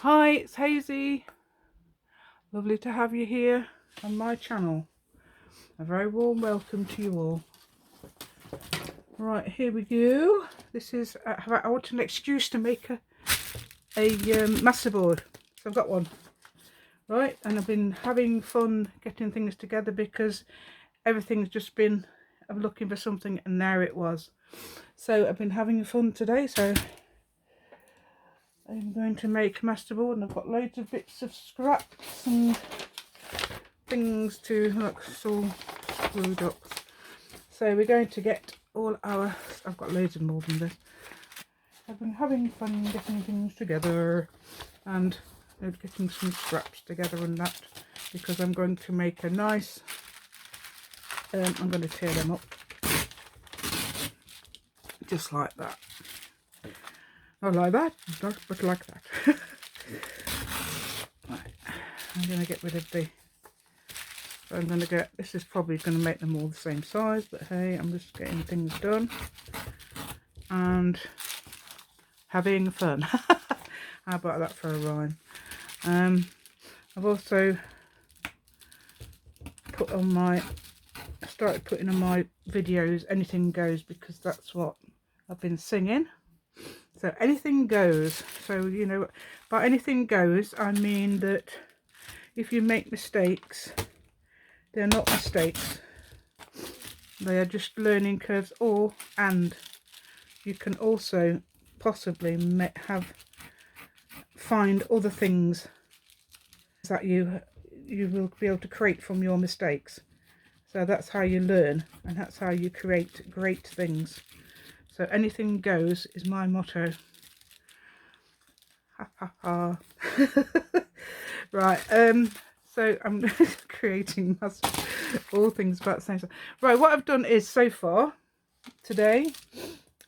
Hi, it's Hazy. Lovely to have you here on my channel. A very warm welcome to you all. Right, here we go. This is, I want an excuse to make a masterboard. So I've got one. Right, and I've been having fun getting things together because everything's just been, I'm looking for something and there it was. So I've been having fun today, so I'm going to make a masterboard, and I've got loads of bits of scraps and things to look. It's all screwed up. So we're going to get all our, I've got loads of more than this. I've been having fun getting things together and getting some scraps together and that, because I'm going to make a nice, I'm going to tear them up just like that. Not like that, but like that. Right. I'm going to get rid of the, I'm going to get, this is probably going to make them all the same size, but hey, I'm just getting things done and having fun. How about that for a rhyme? I've also put on my, started putting on my videos anything goes, because that's what I've been singing. So anything goes. So, you know, by anything goes, I mean that if you make mistakes, they're not mistakes. They are just learning curves, and you can also possibly find other things that you will be able to create from your mistakes. So that's how you learn, and that's how you create great things. So anything goes is my motto. Ha ha ha. Right, so I'm creating all things about the same stuff. Right, what I've done is, so far today,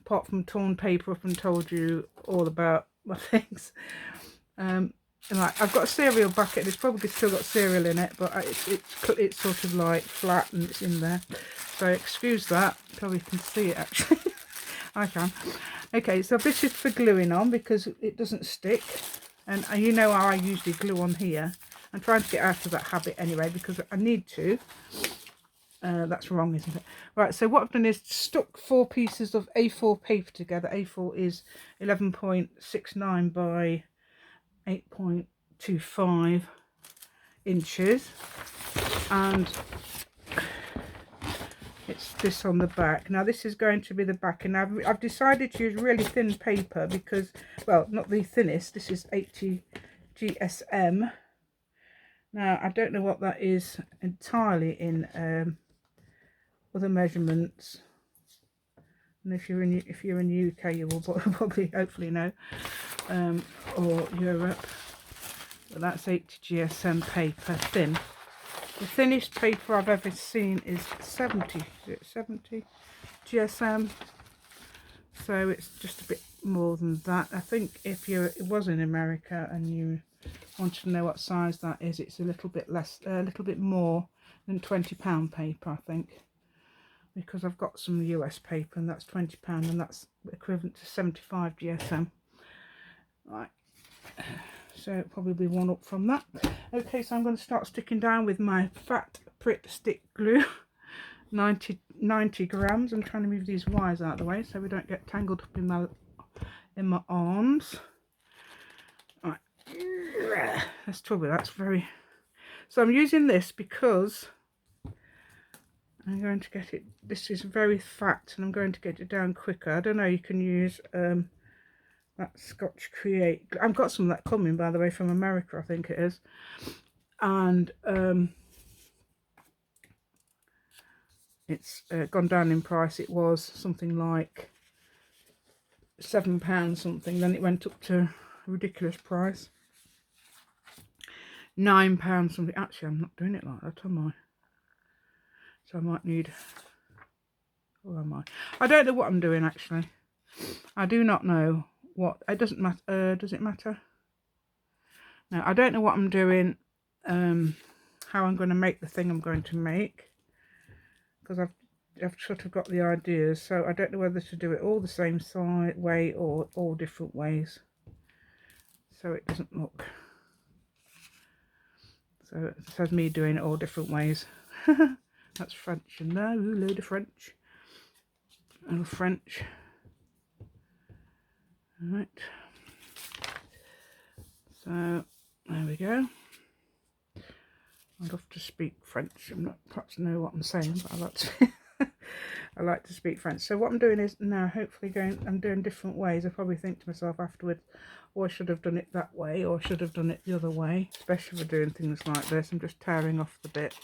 apart from torn paper up and told you all about my things, like, I've got a cereal bucket. It's probably still got cereal in it, but it's sort of like flat and it's in there, so excuse that. Probably can see it actually. I can. Okay, so this is for gluing on because it doesn't stick, and you know how I usually glue on here. I'm trying to get out of that habit anyway because I need to. That's wrong, isn't it? Right, so what I've done is stuck 4 pieces of A4 paper together. A4 is 11.69 by 8.25 inches, and it's this on the back. Now this is going to be the back, and I've decided to use really thin paper because, well, not the thinnest. This is 80 GSM. Now I don't know what that is entirely in other measurements, and if you're in UK, you will probably hopefully know, or Europe. But that's 80 GSM paper, thin. The thinnest paper I've ever seen is 70, is it 70 GSM? So it's just a bit more than that. I think if it was in America and you want to know what size that is, it's a little bit less, a little bit more than £20 paper, I think. Because I've got some US paper and that's £20 and that's equivalent to 75 GSM. Right. So it'll probably be one up from that. Okay, so I'm going to start sticking down with my fat Pritt stick glue. 90 grams. I'm trying to move these wires out of the way so we don't get tangled up in my arms. Right. That's trouble. That's very. So I'm using this because I'm going to get it. This is very fat, and I'm going to get it down quicker. I don't know. You can use that Scotch Create. I've got some of that coming, by the way, from America, I think it is. And it's gone down in price. It was something like £7 something. Then it went up to a ridiculous price, £9 something. Actually, I'm not doing it like that, am I? So I might need. Or am I? I don't know what I'm doing actually. I do not know what. It doesn't matter. Does it matter? No, I don't know what I'm doing. How I'm going to make the thing I'm going to make, because I've sort of got the ideas. So I don't know whether to do it all the same way or all different ways. so it doesn't look. So it says me doing it all different ways. That's French in there. Ooh, load of French. Oh, French. Alright. So there we go. I'd love to speak French. I'm not perhaps know what I'm saying, but I like to I like to speak French. So what I'm doing is now hopefully I'm doing different ways. I probably think to myself afterwards, oh, I should have done it that way, or I should have done it the other way, especially for doing things like this. I'm just tearing off the bits.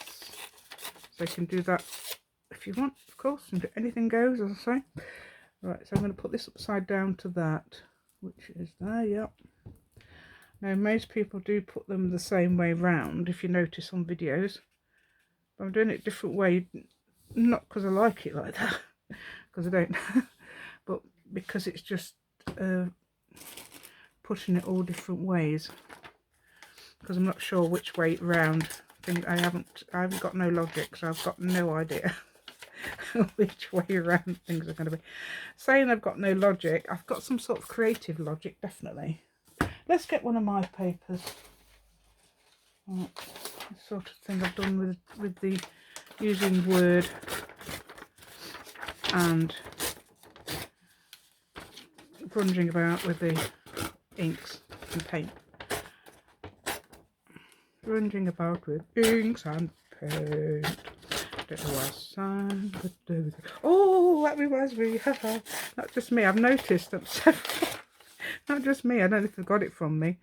So you can do that if you want, of course, and anything goes, as I say. Right, so I'm going to put this upside down to that, which is there, yep. Now, most people do put them the same way round, if you notice on videos. But I'm doing it a different way, not because I like it like that, because I don't, but because it's just putting it all different ways. Because I'm not sure which way round. I haven't got no logic, so I've got no idea which way around things are going to be. Saying I've got no logic, I've got some sort of creative logic, definitely. Let's get one of my papers. Right, this sort of thing I've done with the using Word and grunging about with the inks and paint. Grunging about with inks and paint. Don't know why I sang, but there we go. Oh, that reminds me. Not just me. I've noticed that several. Not just me, I don't know if they've got it from me,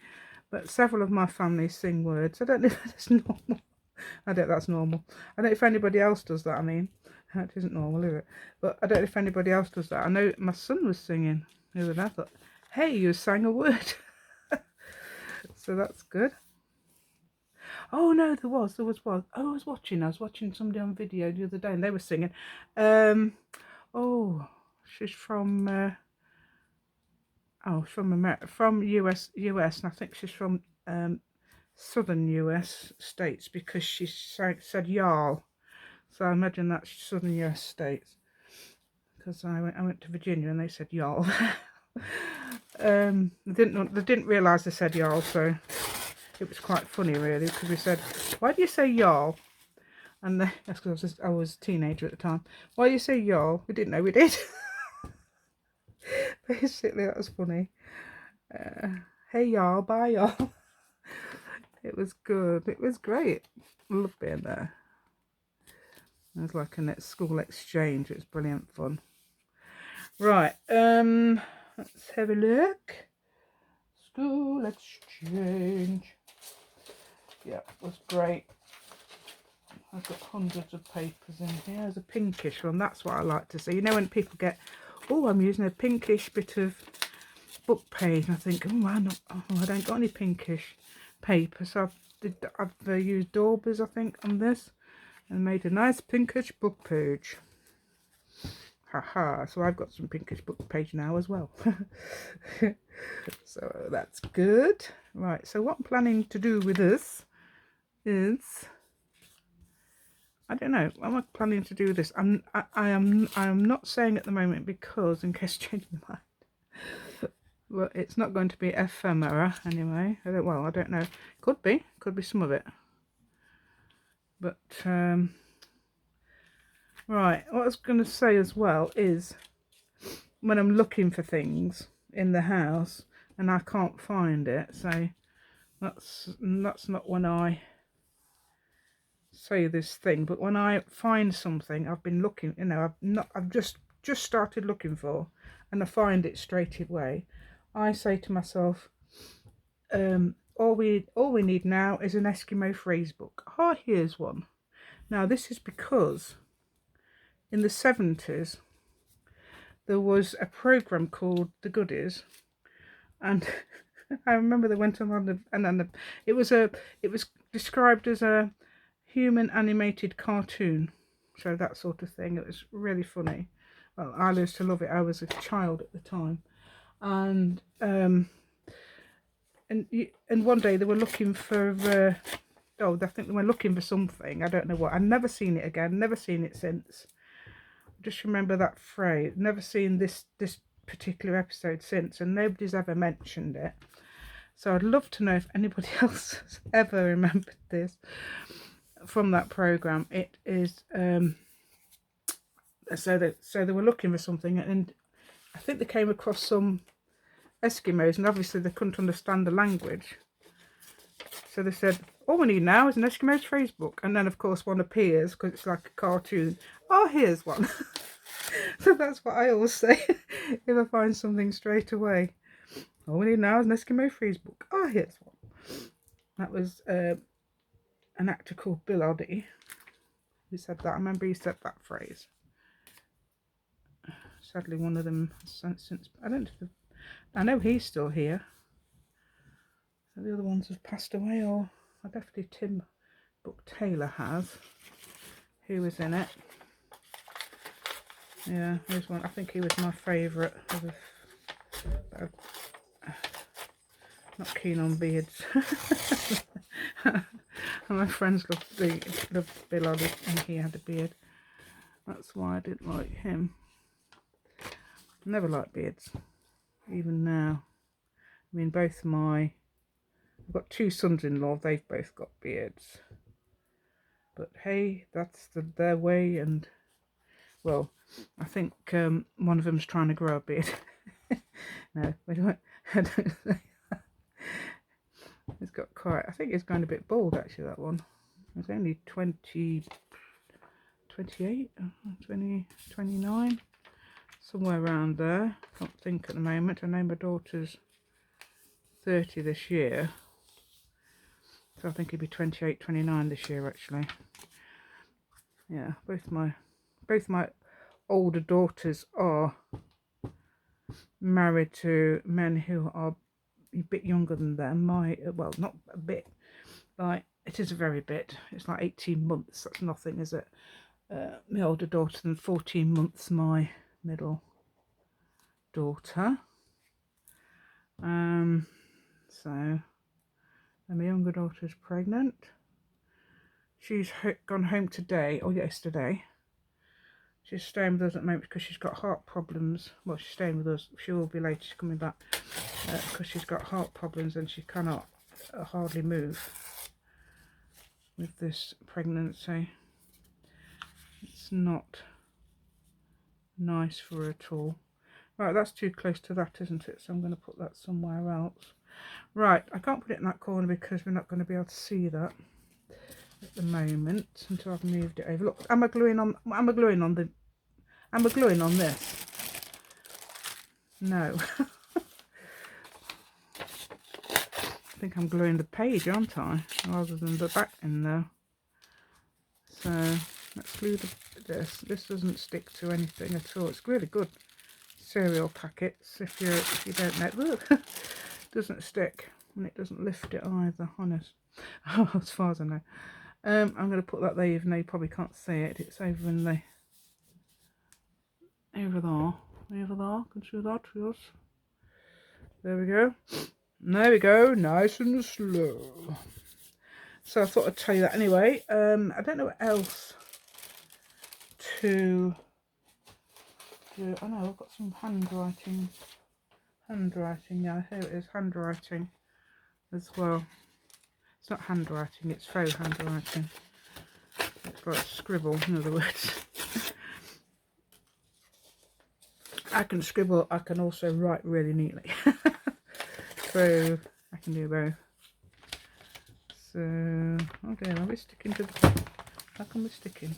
but several of my family sing words. I don't know if that's normal. I don't know if that's normal. I don't know if anybody else does that, I mean. That isn't normal, is it? But I don't know if anybody else does that. I know my son was singing the other day. I thought, hey, you sang a word. So that's good. Oh, no, there was. Oh, I was watching somebody on video the other day and they were singing. Oh, she's from... Oh, from America, from US, and I think she's from southern US states because she said y'all. So I imagine that's southern US states. Because I went to Virginia and they said y'all. They didn't realise they said y'all, so it was quite funny really because we said, why do you say y'all? And that's because I was a teenager at the time. Why do you say y'all? We didn't know we did. Basically, that was funny. Hey y'all, bye y'all. It was good. It was great. I love being there. It was like a school exchange. It was brilliant fun. Right. Let's have a look. School exchange. Yeah, it was great. I've got hundreds of papers in here. There's a pinkish one. That's what I like to see. You know when people get, oh, I'm using a pinkish bit of book page, and I think, oh, I don't got any pinkish paper, so I've used Daubers, I think, on this, and made a nice pinkish book page. Haha! So I've got some pinkish book page now as well. So that's good. Right. So what I'm planning to do with this is, I don't know. What am I planning to do with this? I am not saying at the moment because in case I change my mind. Well, it's not going to be ephemera anyway. I don't know. Could be some of it. But right, what I was going to say as well is when I'm looking for things in the house and I can't find it, so that's not when I say this thing, but when I find something I've been looking, you know, I've just started looking for, and I find it straight away, I say to myself, all we need now is an Eskimo phrase book. Oh, here's one. Now this is because in the 70s there was a program called The Goodies, and I remember they went on it was described as a human animated cartoon, so that sort of thing. It was really funny. Well, I used to love it. I was a child at the time, and one day they were looking for I think they were looking for something. I don't know what. I've never seen it again. Never seen it since. Just remember that phrase. Never seen this particular episode since, and nobody's ever mentioned it. So I'd love to know if anybody else has ever remembered this from that program. It is so they were looking for something, and I think they came across some Eskimos, and obviously they couldn't understand the language. So they said, all we need now is an Eskimo's Facebook. And then, of course, one appears because it's like a cartoon. Oh, here's one. So that's what I always say if I find something straight away. All we need now is an Eskimo Facebook. Oh, here's one. That was an actor called Bill Oddie who said that. I remember he said that phrase. Sadly, one of them since I know he's still here. The other ones have passed away, or definitely Tim Book Taylor has. Who was in it? Yeah, here's one. I think he was my favourite. Not keen on beards. My friends loved Bill Oddie, and he had a beard. That's why I didn't like him. Never liked beards, even now. I mean, I've got two sons-in-law, they've both got beards. But hey, that's their way, and, well, I think one of them's trying to grow a beard. No, I don't say that. He's got quite, I think he's going a bit bald, actually, that one. He's only 28, 29, somewhere around there. Can't think at the moment. I know my daughter's 30 this year. So I think he'd be 28, 29 this year, actually. Yeah, both my older daughters are married to men who are a bit younger than them. Well, not a bit, like, it is a very bit. It's like 18 months. That's nothing, is it? My older daughter, and 14 months my middle daughter. So, and my younger daughter is pregnant. She's gone home today, or yesterday. She's staying with us at the moment because she's got heart problems. Well, she's staying with us. She will be later. She's coming back because she's got heart problems and she cannot hardly move with this pregnancy. It's not nice for her at all. Right, that's too close to that, isn't it? So I'm going to put that somewhere else. Right, I can't put it in that corner because we're not going to be able to see that at the moment until I've moved it over. Look, am I gluing on this? No. I think I'm gluing the page, aren't I? Rather than the back in there. So let's glue this. This doesn't stick to anything at all. It's really good cereal packets if you don't know. Look, doesn't stick, and it doesn't lift it either, honest. As far as I know. I'm going to put that there, even though you probably can't see it. It's over in the over there. Can you see that? Yes. There we go. There we go. Nice and slow. So I thought I'd tell you that anyway. I don't know what else to do. Oh no, I've got some handwriting. Yeah, here it is. Handwriting as well. It's not handwriting, it's faux handwriting. It's like scribble, in other words. I can scribble, I can also write really neatly. So I can do both. So, okay, are we sticking to the... How come we're sticking?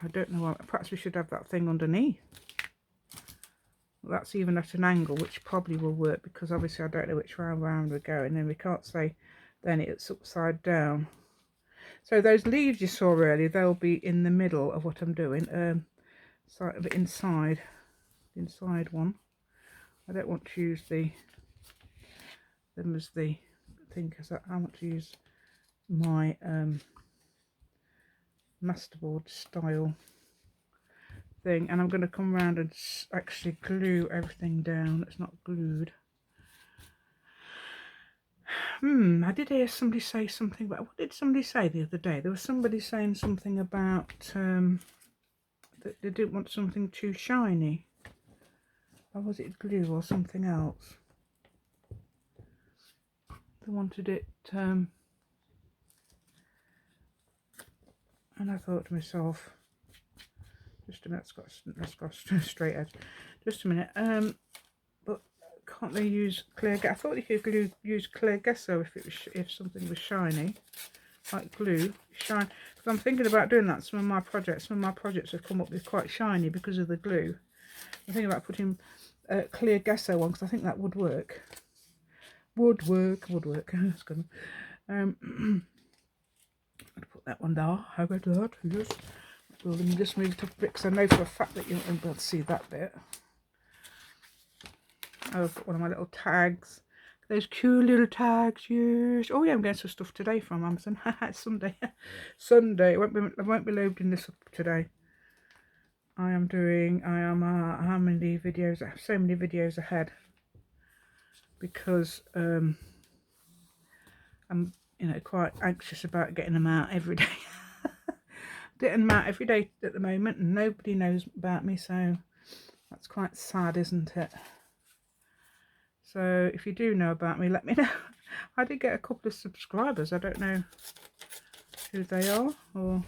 I don't know why. Perhaps we should have that thing underneath. Well, that's even at an angle, which probably will work, because obviously I don't know which round we're going, and we can't say then it's upside down. So those leaves you saw earlier, they'll be in the middle of what I'm doing. Side of the inside one. I don't want to use them as the thing, because I want to use my masterboard style thing, and I'm going to come around and actually glue everything down that's not glued. I did hear somebody say something about, what did somebody say the other day? There was somebody saying something about that they didn't want something too shiny. Or was it glue or something else? They wanted it, and I thought to myself, just a minute, it's got a straight edge. Just a minute. But can't they use clear? I thought you could use clear gesso if something was shiny, like glue. Shine. Because I'm thinking about doing that. Some of my projects have come up with quite shiny because of the glue. I'm thinking about putting clear gesso on because I think that would work. Would work. It's gonna. I'll put that one there. How about that? Yes. Well, let me just move it up a bit because I know for a fact that you won't be able to see that bit. I've got one of my little tags. Those cute little tags, yes. Oh yeah, I'm getting some stuff today from Amazon. It's Sunday. Sunday. I won't be loading this up today. I am how many videos? So many videos ahead. Because I'm quite anxious about getting them out every day. Getting them out every day at the moment, and nobody knows about me, so that's quite sad, isn't it? So if you do know about me, let me know. I did get a couple of subscribers. I don't know who they are or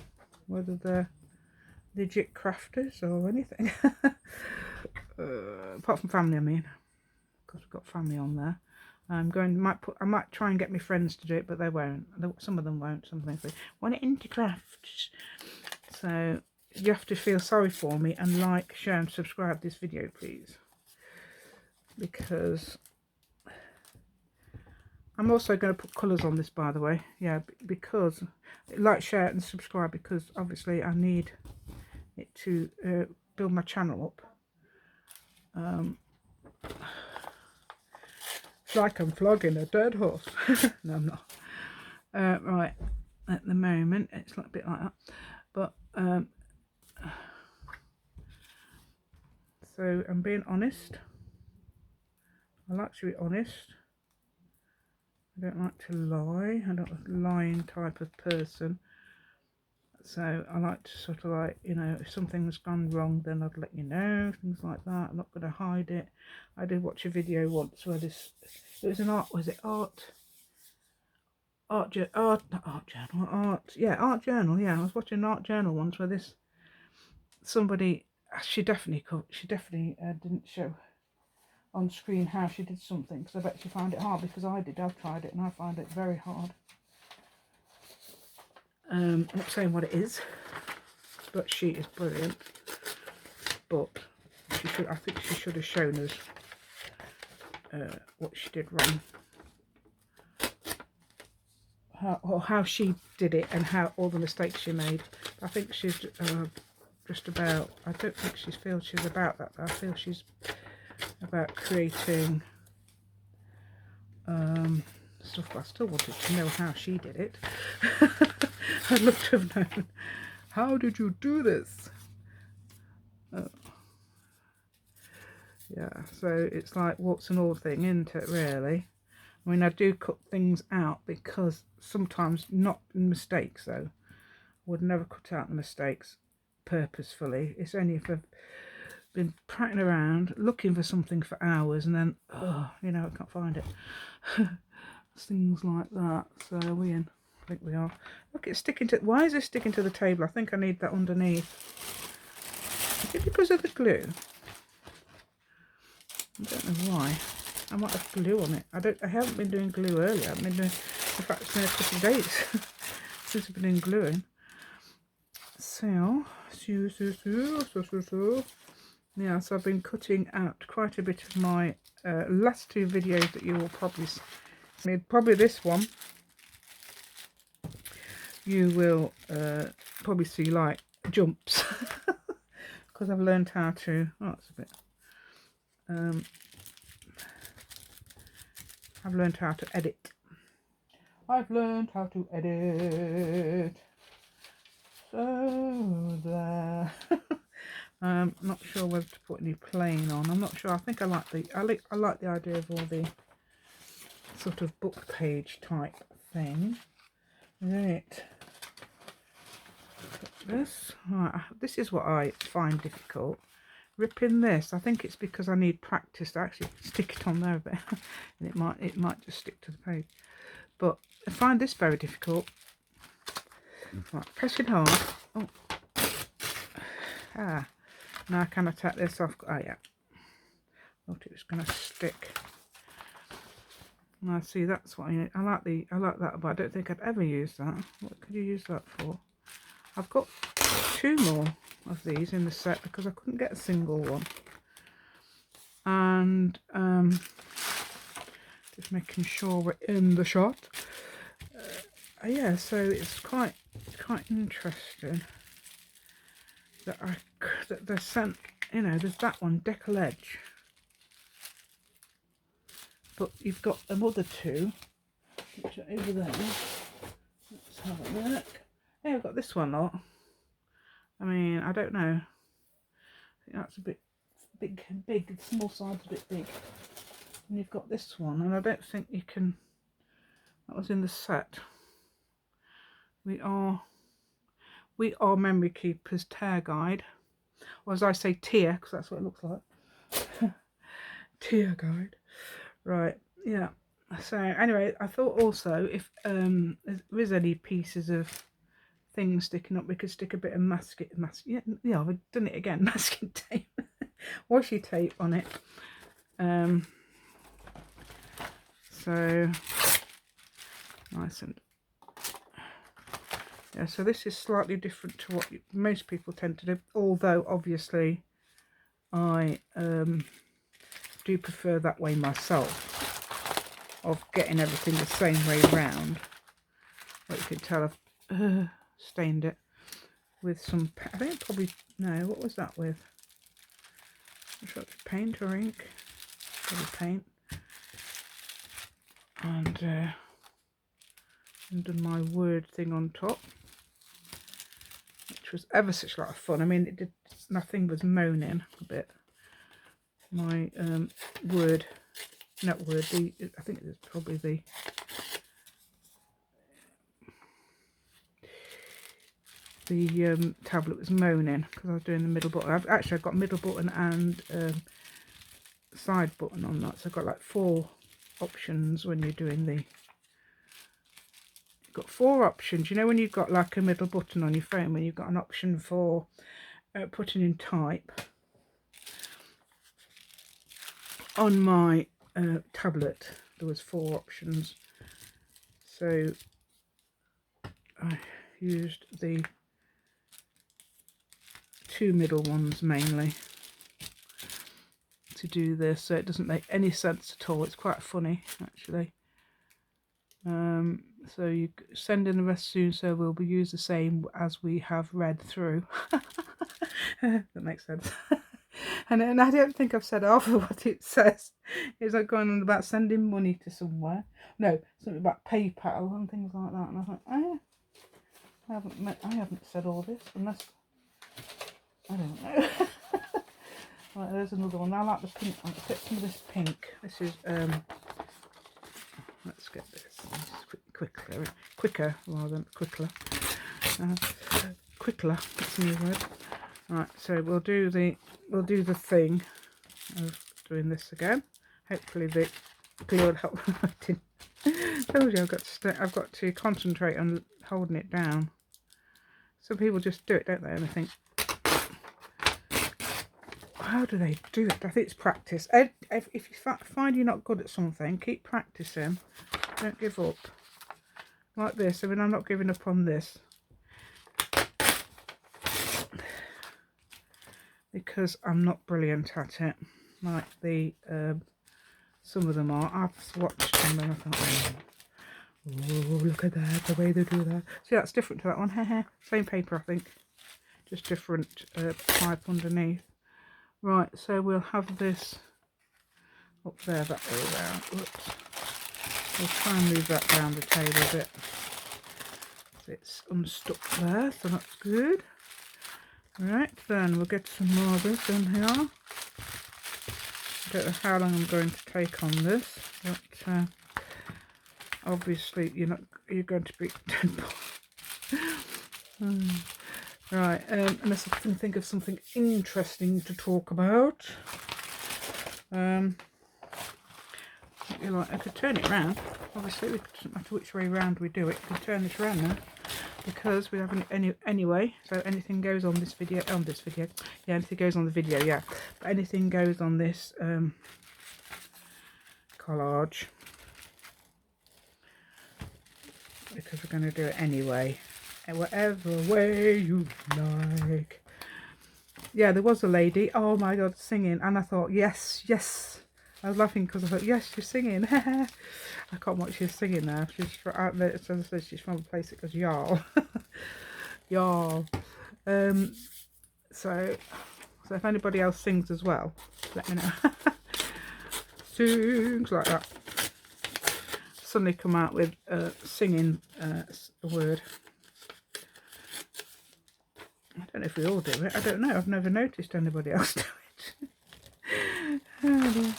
whether they're legit crafters or anything. Apart from family, I mean, because we've got family on there. I might try and get my friends to do it, but they won't. Some of them won't. Some of them say, want it into crafts. So you have to feel sorry for me and like, share and subscribe this video, please. Because I'm also going to put colours on this, by the way. Yeah, because like, share and subscribe, because obviously I need it to build my channel up. It's like I'm flogging a dead horse. No, I'm not. Right, at the moment it's like a bit like that, but so I'm being honest. I like to be honest. I don't like to lie. I'm not a lying type of person. So I like to sort of like, if something's gone wrong, then I'd let you know, things like that. I'm not going to hide it. I did watch a video once where it was an art journal. Yeah, I was watching an art journal once where she definitely didn't show on screen how she did something, because I bet she found it hard, because I've tried it and I find it very hard. I'm not saying what it is, but she is brilliant. But I think she should have shown us what she did wrong, how she did it, and how all the mistakes she made. I think she's just about. I don't think she feels she's about that. I feel she's about creating stuff. But I still wanted to know how she did it. I'd love to have known. How did you do this? Yeah, so it's like warts and all thing, isn't it, really? I mean, I do cut things out because sometimes, not mistakes though. I would never cut out the mistakes purposefully. It's only if I've been prattling around looking for something for hours and then, I can't find it. Things like that. So are we in? I think we are. Look, it's sticking to. Why is it sticking to the table? I think I need that underneath. Is it because of the glue? I don't know why. I might have glue on it. I haven't been doing glue earlier. I've been doing. In fact, it's been a couple of days since I've been doing gluing. So. Yeah, so I've been cutting out quite a bit of my last two videos that you will probably see. Probably this one. You will probably see like jumps because I've learned how to. Oh, that's a bit. I've learned how to edit. So there. I'm not sure whether to put any plain on. I'm not sure. I think I like the idea of all the sort of book page type thing. Right. This. Right. This is what I find difficult. Ripping this. I think it's because I need practice to actually stick it on there a bit, and it might just stick to the page. but I find this very difficult. Right, pressing hard. Oh. Ah, now can I take this off? Oh yeah, thought it was going to stick. I see, that's what I like that, but I don't think I'd ever use that. What could you use that for? I've got 2 more of these in the set because I couldn't get a single one. And just making sure we're in the shot. Yeah, so it's quite interesting that that they're sent. You know, there's that one, decal edge. But you've got another 2, which are over there. Let's have a look. Hey, I've got this one lot. I mean, I don't know. I think that's a bit big. The small side's a bit big. And you've got this one, and I don't think you can. That was in the set. We are Memory Keeper's tear guide, or as I say, tear, because that's what it looks like. Tear guide. Right, yeah. So anyway, I thought also if there is any pieces of things sticking up, we could stick a bit of yeah, I've done it again, masking tape, washi tape on it. So nice. And yeah, so this is slightly different to what most people tend to do, although obviously I do prefer that way myself, of getting everything the same way round. But you can tell I've stained it with some, I think probably, no, what was that with? I'm sure it's paint or ink. Probably paint. And done my word thing on top, which was ever such a lot of fun. I mean, it did, nothing was moaning a bit. My word, not word, I think it was probably the tablet was moaning because I was doing the middle button. I've got middle button and side button on that, so I've got like 4 options when you're doing the. You've got 4 options. You know when you've got like a middle button on your phone, when you've got an option for putting in type. On my tablet there was 4 options, so I used the 2 middle ones mainly to do this, so it doesn't make any sense at all. It's quite funny actually. So you send in the rest soon, so we'll be used the same as we have read through. That makes sense. And I don't think I've said half of what it says. It's like going on about sending money to somewhere. No, something about PayPal and things like that. And I thought, oh yeah, I haven't said all this unless, I don't know. Right, there's another one. I like the pink one. Let's get some of this pink. This is let's get this quicker rather than quicker. Quicker. That's a new word. Right, so we'll do the thing of doing this again. Hopefully the glue will help. I told you I've got to concentrate on holding it down. Some people just do it, don't they? And I think, how do they do it? I think it's practice. If you find you're not good at something, keep practicing. Don't give up. Like this. I mean, I'm not giving up on this, because I'm not brilliant at it, like the some of them are. I've swatched them and I thought, oh, look at that, the way they do that. See, that's different to that one. Same paper, I think, just different type underneath. Right, so we'll have this up there that way around. Whoops. We'll try and move that down the table a bit. It's unstuck there, so that's good. Right, then we'll get some more of this in here. I don't know how long I'm going to take on this, but obviously you're going to be right, unless I can think of something interesting to talk about. You like, I could turn it round. Obviously, it doesn't matter which way round we do it. You can turn this round now because we haven't any anyway. So anything goes on this video. Yeah, anything goes on the video. Yeah, but anything goes on this collage because we're going to do it anyway. And whatever way you like. Yeah, there was a lady. Oh my God, singing, and I thought, yes, yes. I was laughing because I thought, yes, she's singing. I can't remember what she's singing now. She's from, as I said, she's from a place that goes Yarl. Yarl. So if anybody else sings as well, let me know. Sings like that. Suddenly come out with singing a word. I don't know if we all do it. I don't know. I've never noticed anybody else do it. Oh,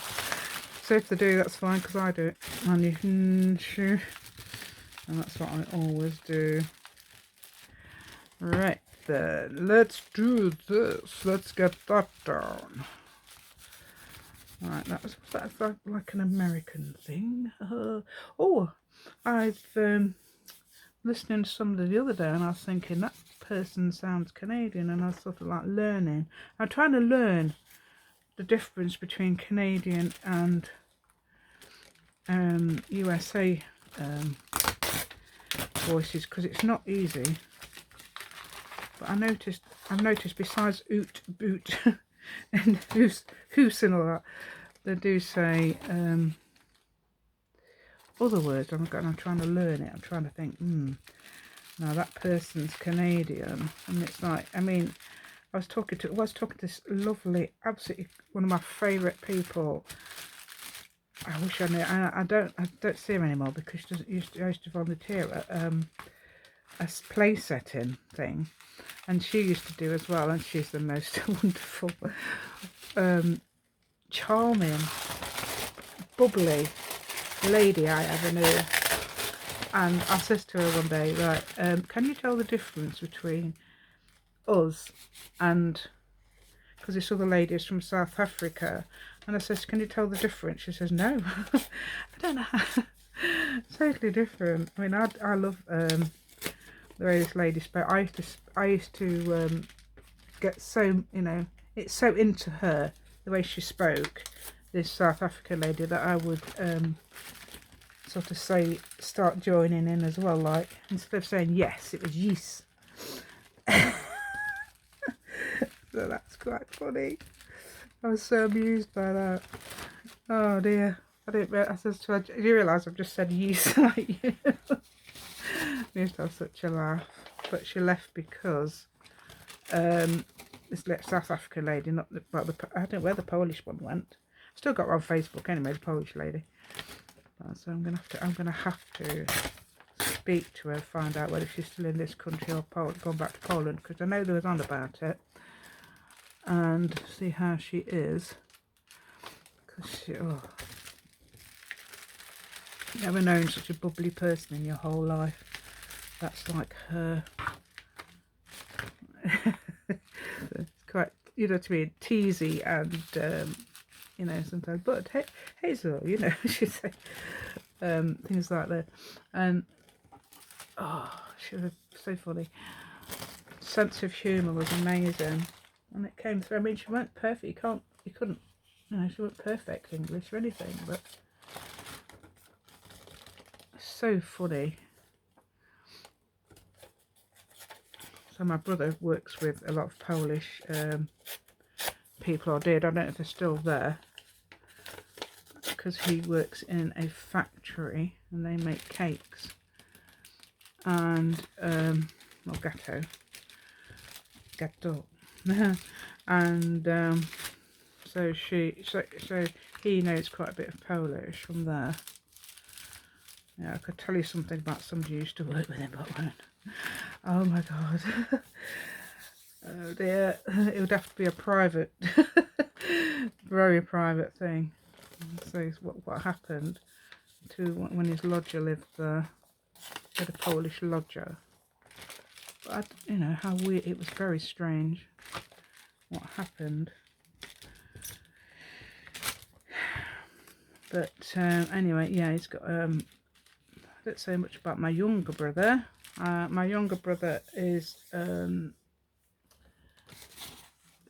so if they do, that's fine because I do it. And you can shoot. And that's what I always do. Right then, let's do this. Let's get that down. Right, that's like an American thing. Oh, I've listening to somebody the other day, and I was thinking that person sounds Canadian, and I was sort of like learning. I'm trying to learn the difference between Canadian and USA voices because it's not easy. But I've noticed besides oot, boot, and hoos and all that, they do say other words. I'm trying to learn it. I'm trying to think. Now that person's Canadian, and it's like, I mean, I was talking to this lovely, absolutely one of my favourite people. I wish I knew. I don't see him anymore because she doesn't used to volunteer at a play setting thing, and she used to do as well. And she's the most wonderful, charming, bubbly lady I ever knew. And I said to her one day, right, can you tell the difference between us and, because this other lady is from South Africa, and I says, can you tell the difference? She says, no. I don't know how. Totally different. I mean, I love the way this lady spoke. I used to get so, you know, it's so into her, the way she spoke, this South African lady, that I would sort of start joining in as well, like, instead of saying yes, it was yes. So that's quite funny. I was so amused by that. Oh dear. I said to her, do you realise I've just said yes like you? I used to have such a laugh. But she left because this South African lady, I don't know where the Polish one went. Still got her on Facebook anyway, the Polish lady. So I'm gonna have to speak to her, find out whether she's still in this country or gone back to Poland, because I know there was on about it, and see how she is. Because she, never known such a bubbly person in your whole life. That's like her. It's quite, you know what I mean, teasy and you know, sometimes, but Hazel, you know, she'd say things like that. And she was so funny. Sense of humour was amazing, and it came through. I mean, she weren't perfect. You couldn't, you know, she weren't perfect English or anything, but so funny. So my brother works with a lot of Polish people, or did. I don't know if they're still there, because he works in a factory and they make cakes and well, gâteau and so he knows quite a bit of Polish from there. Yeah, I could tell you something about somebody who used to work with him, but I won't. Oh my god. Oh dear, it would have to be a private very private thing. So what happened to when his lodger lived there, he had a Polish lodger, but you know how weird, it was very strange what happened. But anyway, yeah, he's got I don't say much about my younger brother. My younger brother is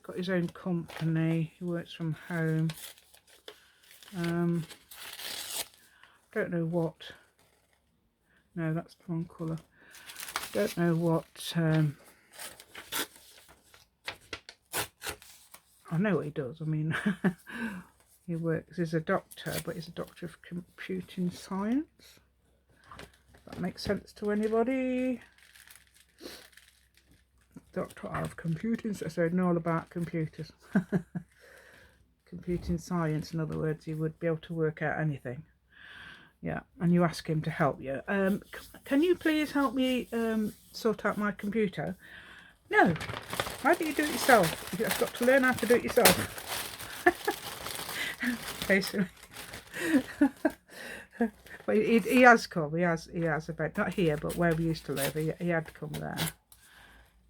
got his own company. He works from home. Don't know what. No, that's the wrong colour. Don't know what. I know what he does. I mean, he works. He's a doctor, but he's a doctor of computing science. That makes sense to anybody? Doctor of computing, so know all about computers. Computing science, in other words, he would be able to work out anything. Yeah, and you ask him to help you. Can you please help me sort out my computer? No. Why don't you do it yourself? You've got to learn how to do it yourself. Basically. But he has come. He has about, not here, but where we used to live. He had come there.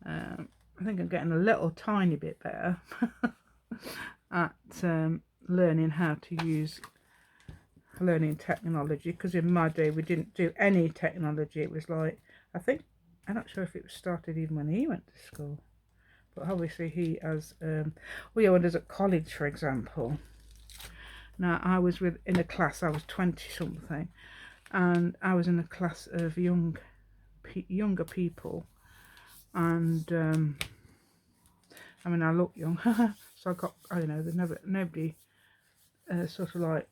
I think I'm getting a little tiny bit better at learning how to use learning technology, because in my day we didn't do any technology. It was like, I'm not sure if it was started even when he went to school, but obviously he has well, yeah, when I was at college, for example. Now I was in a class, I was 20 something, and I was in a class of younger people, and I mean, I look young, so I got, I don't know, nobody sort of like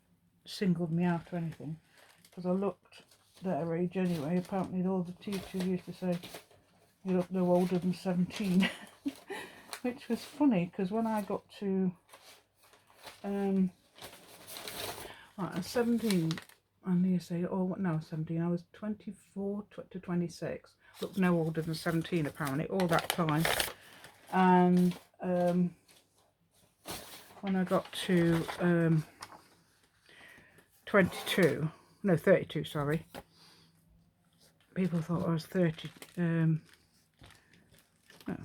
singled me out or anything, because I looked their age anyway. Apparently all the teachers used to say, you look no older than 17, which was funny, because when I got to right, 17, I need to say, oh no, 17, I was 24 to 26, looked no older than 17 apparently all that time. And when I got to 32, sorry, people thought I was 30. No,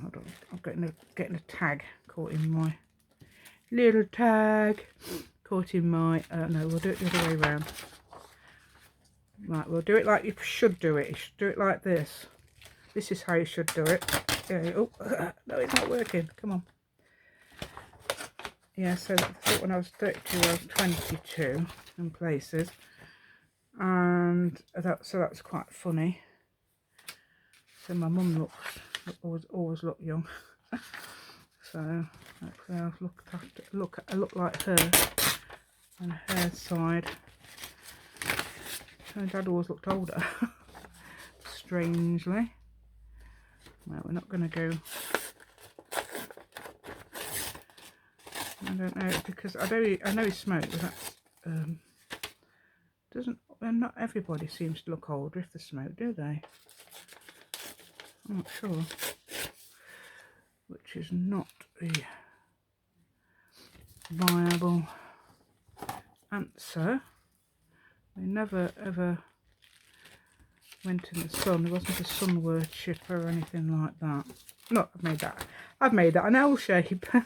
hold on, I'm getting a tag caught in my little tag, caught in my no, we'll do it the other way around. Right, we'll do it like you should do it. You should do it like this. This is how you should do it. Yeah. Oh no, it's not working. Come on. Yeah, so when I was 32, I was 22 in places, and that's quite funny. So my mum always looked young. So hopefully I look like her on her side. Her dad always looked older, strangely. Well, we're not going to go. I don't know, because I know he smoked, but that's not everybody seems to look older if they smoke, do they? I'm not sure. Which is not a viable answer. We never ever went in the sun. There wasn't a sun worshipper or anything like that. No, I've made that an L shape. I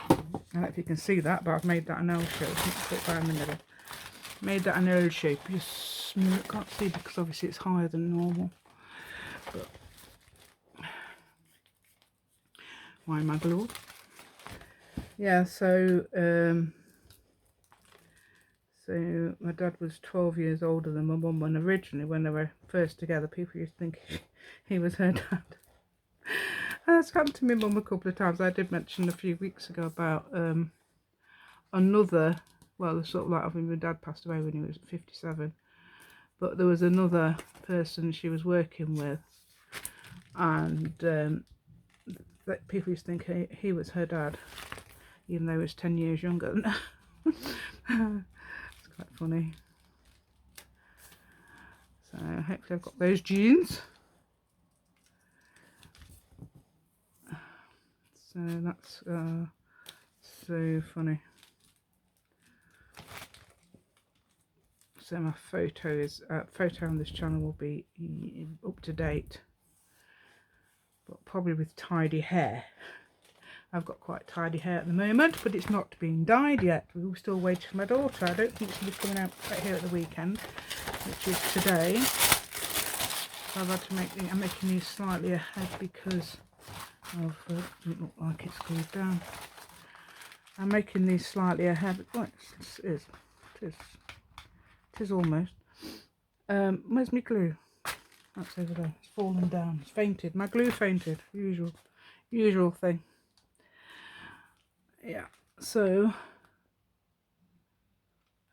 don't know if you can see that, but I've made that an L shape. Put that in the middle. Made that an L shape. You can't see because obviously it's higher than normal. But why am I glued? Yeah, so my dad was 12 years older than my mum, when originally, when they were first together, people used to think he was her dad. That's happened to my mum a couple of times. I did mention a few weeks ago about another, well, sort of like, I think my dad passed away when he was 57, but there was another person she was working with, and that people used to think he was her dad, even though he was 10 years younger than her. It's quite funny. So hopefully I've got those genes. So that's so funny. So my photo on this channel will be up to date, but probably with tidy hair. I've got quite tidy hair at the moment, but it's not being dyed yet. We're still waiting for my daughter. I don't think she'll be coming out right here at the weekend, which is today. So I've had to make I'm making these slightly ahead because of it doesn't look like it's glued down. I'm making these slightly ahead. Well, it is almost. Where's my glue? That's over there. It's fallen down. It's fainted. My glue fainted. Usual thing. Yeah. So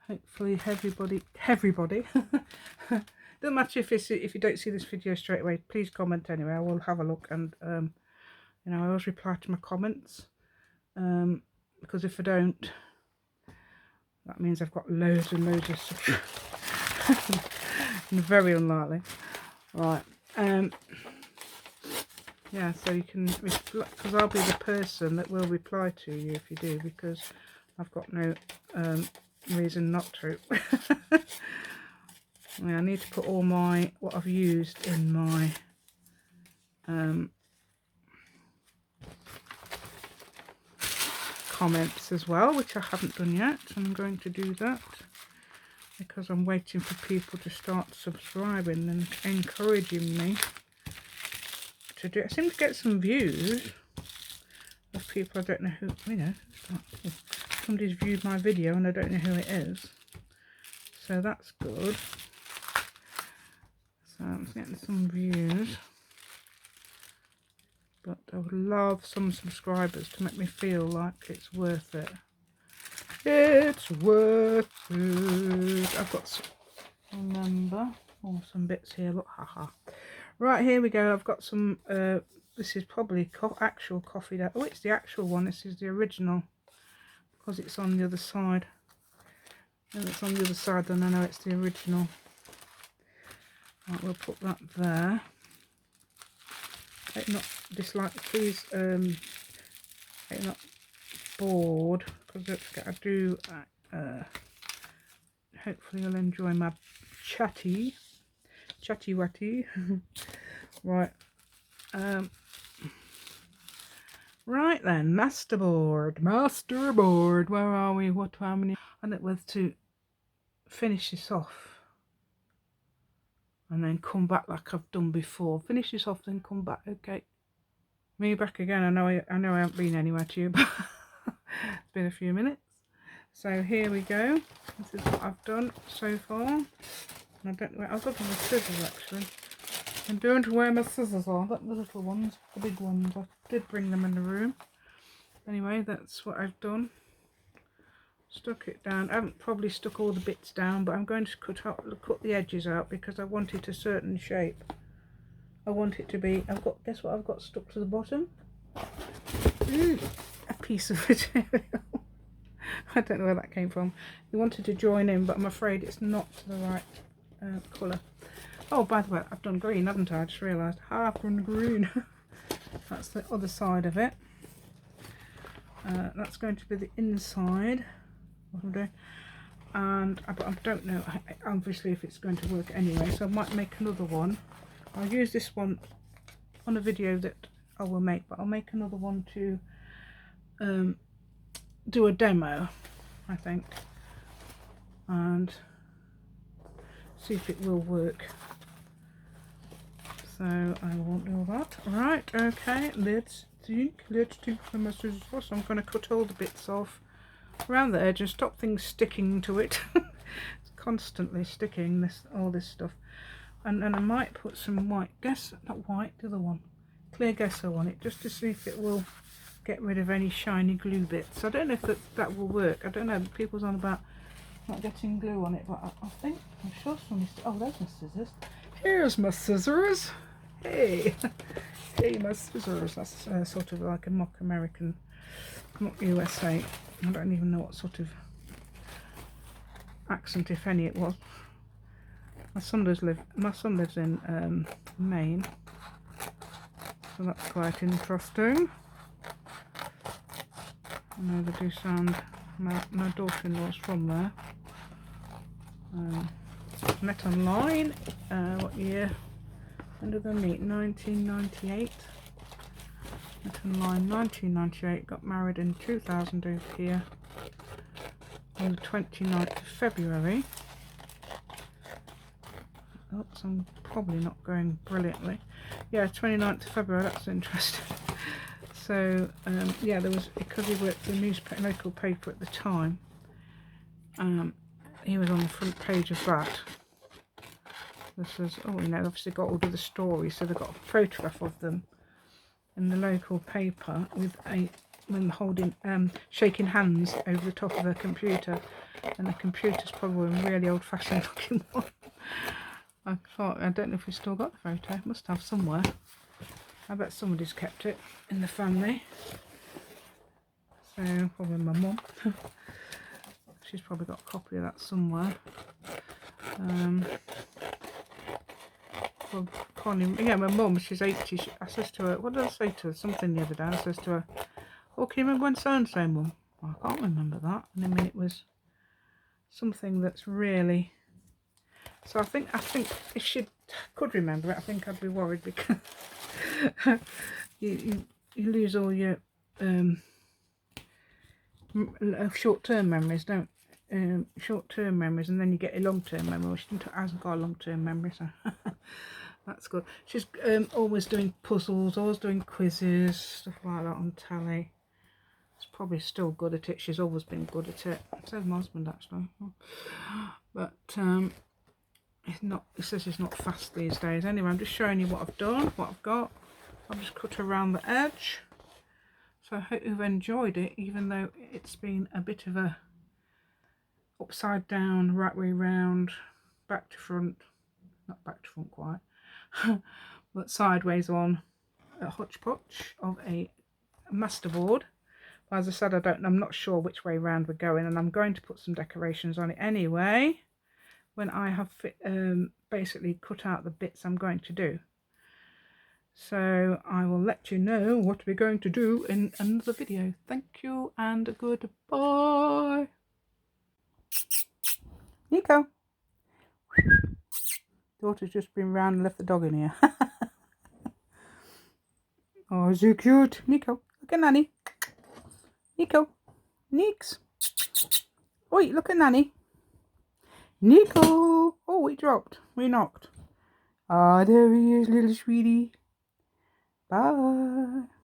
hopefully everybody. Doesn't matter if you don't see this video straight away. Please comment anyway. I will have a look, and you know, I always reply to my comments. Because if I don't, that means I've got loads and loads of stuff. Very unlikely. Right. Yeah, so you can, because I'll be the person that will reply to you if you do, because I've got no reason not to. Yeah, I need to put all what I've used in my comments as well, which I haven't done yet. I'm going to do that because I'm waiting for people to start subscribing and encouraging me to do it. I seem to get some views of people I don't know who, you know, somebody's viewed my video and I don't know who it is, so that's good. So I'm getting some views, but I would love some subscribers to make me feel like it's worth it. It's worth it. I've got some number or some bits here. Look, haha. Right, here we go. I've got some. This is probably actual coffee dough. Oh, it's the actual one. This is the original because it's on the other side. And it's on the other side, then I know it's the original. Right, we'll put that there. Not dislike, please. Not bored because I do. Hopefully, you'll enjoy my chatty watty. Right. Right then, masterboard. Where are we? How many? I don't know whether to finish this off and then come back like I've done before. Finish this off, then come back. Okay. Me back again. I know I haven't been anywhere to you, but it's been a few minutes. So here we go. This is what I've done so far. And I don't know. I've got my scissors actually. I don't know where my scissors are. But the little ones, the big ones. I did bring them in the room. Anyway, that's what I've done. Stuck it down. I haven't probably stuck all the bits down, but I'm going to cut the edges out because I want it a certain shape. I want it to be. Guess what I've got stuck to the bottom? A piece of material. I don't know where that came from. You wanted to join in, but I'm afraid it's not the right colour. Oh, by the way, I've done green, haven't I? I just realised. I've done green. That's the other side of it. That's going to be the inside. What I'm doing. And I don't know, obviously, if it's going to work anyway, so I might make another one. I'll use this one on a video that I will make, but I'll make another one to do a demo, I think, and see if it will work. So I won't do that. Right, okay, let's think for my scissors. So I'm going to cut all the bits off around the edge and stop things sticking to it. It's constantly sticking, all this stuff. And I might put some white, not white, the other one, clear gesso on it, just to see if it will get rid of any shiny glue bits. I don't know if that will work. I don't know. People's on about not getting glue on it, but I think, I'm sure somebody's. Oh, there's my scissors. Here's my scissors. Hey, hey, my scissors. That's sort of like a mock American, mock USA. I don't even know what sort of accent, if any, it was. My son lives in Maine, so that's quite interesting. I know they do sound. My daughter-in-law's from there. Met online. What year? When did they meet? 1998. line 1998, got married in 2000 over here on the 29th of February. Oops, I'm probably not going brilliantly. Yeah, 29th of February, that's interesting. So, yeah, there was, because he worked for the newspaper, local paper at the time, he was on the front page of that. This was, oh, you know, obviously got all of the stories, so they've got a photograph of them in the local paper with them holding, shaking hands over the top of a computer, and the computer's probably a really old-fashioned looking one. I don't know if we still got the photo. Must have somewhere. I bet somebody's kept it in the family. So probably my mum. She's probably got a copy of that somewhere. Well, yeah, my mum, she's 80. I says to her, what did I say to her? Something the other day. I says to her, oh, can you remember when so and so, mum? Well, I can't remember that. And I mean, it was something that's really. So I think if she could remember it, I think I'd be worried, because you lose all your short-term memories, don't short-term memories, and then you get a long-term memory. She hasn't got a long-term memory, so that's good. She's always doing puzzles, always doing quizzes, stuff like that on telly. She's probably still good at it. She's always been good at it. So my husband, actually. But it's not, it says it's not fast these days. Anyway, I'm just showing you what I've done, what I've got. I've just cut around the edge. So I hope you've enjoyed it, even though it's been a bit of a upside down, right way round, back to front, not back to front quite, but sideways on, a hodgepodge of a masterboard. As I said, I'm not sure which way round we're going, and I'm going to put some decorations on it anyway when I have basically cut out the bits I'm going to do. So I will let you know what we're going to do in another video. Thank you and goodbye. Nico. Daughter's just been round and left the dog in here. Oh, so cute. Nico, look at Nanny. Nico. Neeks. Oi, look at Nanny. Nico. Oh, we dropped. We knocked. Ah, there he is, little sweetie. Bye.